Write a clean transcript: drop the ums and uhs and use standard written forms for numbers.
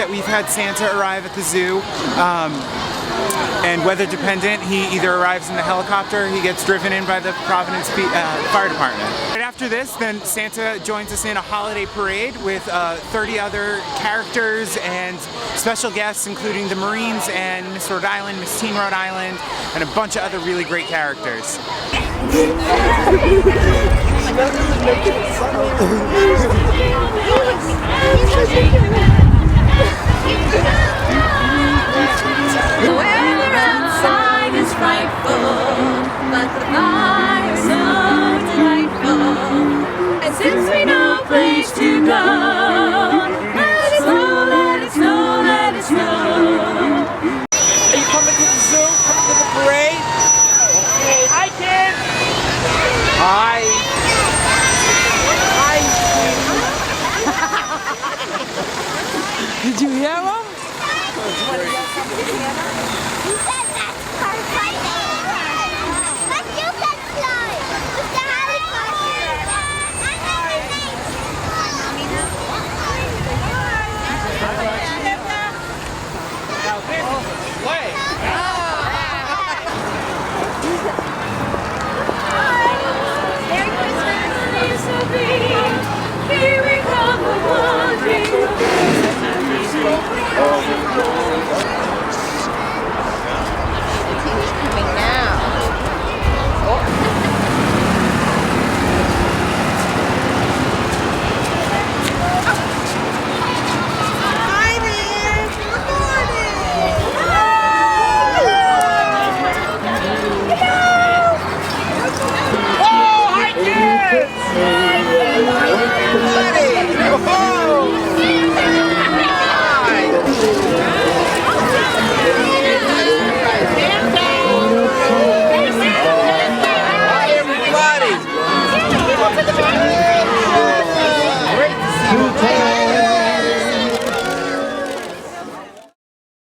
that we've had Santa arrive at the zoo. And weather dependent, he either arrives in the helicopter, or he gets driven in by the Providence Fire Department. Right after this, then Santa joins us in a holiday parade with 30 other characters and special guests, including the Marines and Miss Rhode Island, Miss Teen Rhode Island, and a bunch of other really great characters. The weather outside is frightful, but the fire's so delightful. And since we know a place to go,